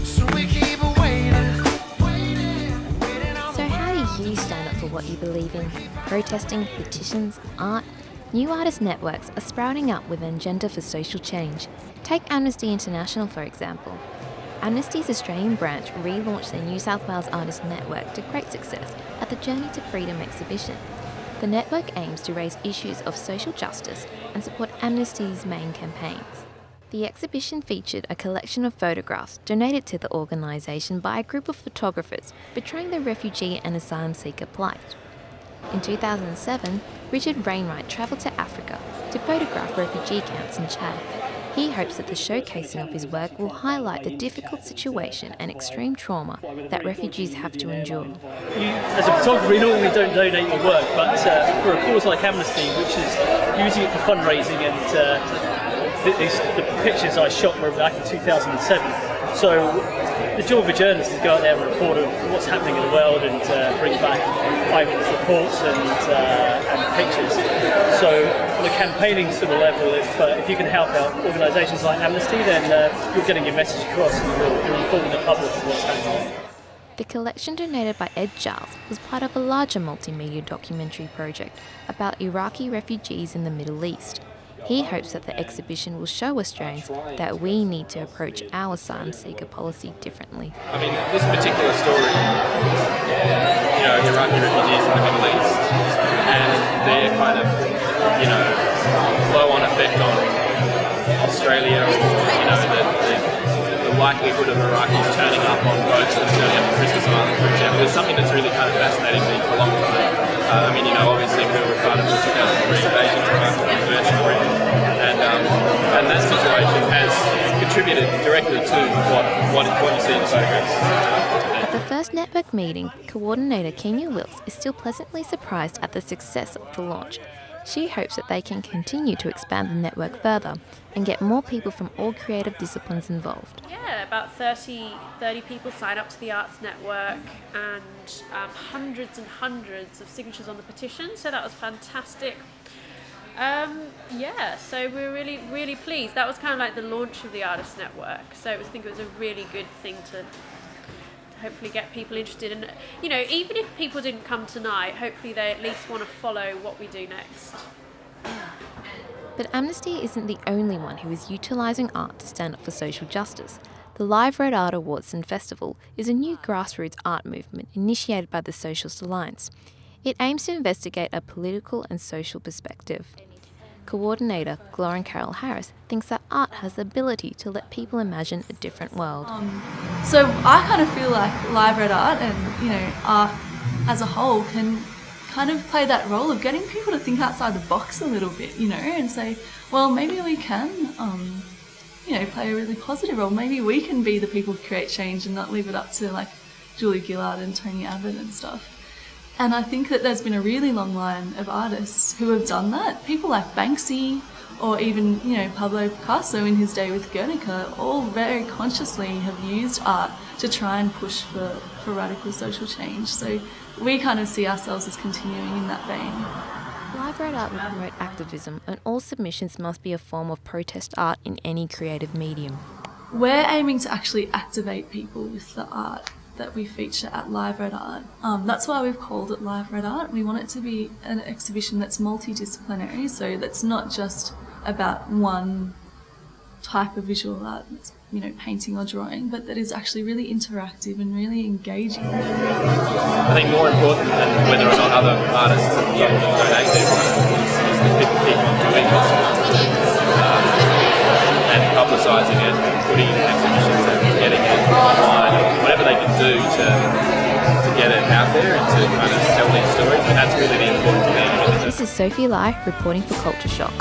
So we keep waiting. So how do you stand up for what you believe in? Protesting, petitions, art? New artist networks are sprouting up with an agenda for social change. Take Amnesty International for example. Amnesty's Australian branch relaunched their New South Wales Artist Network to great success at the Journey to Freedom exhibition. The network aims to raise issues of social justice and support Amnesty's main campaigns. The exhibition featured a collection of photographs donated to the organisation by a group of photographers portraying the refugee and asylum seeker plight. In 2007, Richard Wainwright travelled to Africa to photograph refugee camps in Chad. He hopes that the showcasing of his work will highlight the difficult situation and extreme trauma that refugees have to endure. As a photographer, you normally don't donate your work, but for a cause like Amnesty, which is using it for fundraising, and the pictures I shot were back in 2007. So the job of a journalist is to go out there and report on what's happening in the world and bring back eyewitness reports and pictures. So on a campaigning sort of level, if you can help out organisations like Amnesty, then you're getting your message across and you're informing the public of what's happening. The collection donated by Ed Giles was part of a larger multimedia documentary project about Iraqi refugees in the Middle East. He hopes that the exhibition will show Australians that we need to approach our asylum seeker policy differently. I mean, this particular story, Iraqi refugees in the Middle East, and their kind of, flow-on effect on Australia, the likelihood of Iraqis turning up on boats and turning up on Christmas Island, for example, is something that's really kind of fascinated me for a long time. Obviously we were part of the 2003 invasion to Iraq when we first in Britain, and that situation has contributed directly to what you see in the photographs. At the first network meeting, coordinator Kenya Wilkes is still pleasantly surprised at the success of the launch. She hopes that they can continue to expand the network further and get more people from all creative disciplines involved. Yeah, about 30 people signed up to the Arts Network, and hundreds and hundreds of signatures on the petition, so that was fantastic. So we're really, really pleased. That was kind of like the launch of the Artist Network, so I think it was a really good thing to hopefully get people interested in, even if people didn't come tonight, hopefully they at least want to follow what we do next. But Amnesty isn't the only one who is utilising art to stand up for social justice. The Live Red Art Awards and Festival is a new grassroots art movement initiated by the Socialist Alliance. It aims to investigate a political and social perspective. Coordinator Gloria Carol Harris thinks that art has the ability to let people imagine a different world. So I kind of feel like Live Red Art and art as a whole can kind of play that role of getting people to think outside the box a little bit, and say, well, maybe we can, play a really positive role. Maybe we can be the people who create change and not leave it up to like Julie Gillard and Tony Abbott and stuff. And I think that there's been a really long line of artists who have done that. People like Banksy or even, Pablo Picasso in his day with Guernica all very consciously have used art to try and push for radical social change. So we kind of see ourselves as continuing in that vein. Live Red Art will promote activism, and all submissions must be a form of protest art in any creative medium. We're aiming to actually activate people with the art that we feature at Live Red Art. That's why we've called it Live Red Art. We want it to be an exhibition that's multidisciplinary, so that's not just about one type of visual art, that's, painting or drawing, but that is actually really interactive and really engaging. I think more important than whether or not other artists have donate their work is the people keep on doing it and publicising it, putting it in exhibitions and getting it online, whatever they can do to get it out there and to kind of tell these stories. And that's really the important thing. This is Sophie Ly reporting for Culture Shock.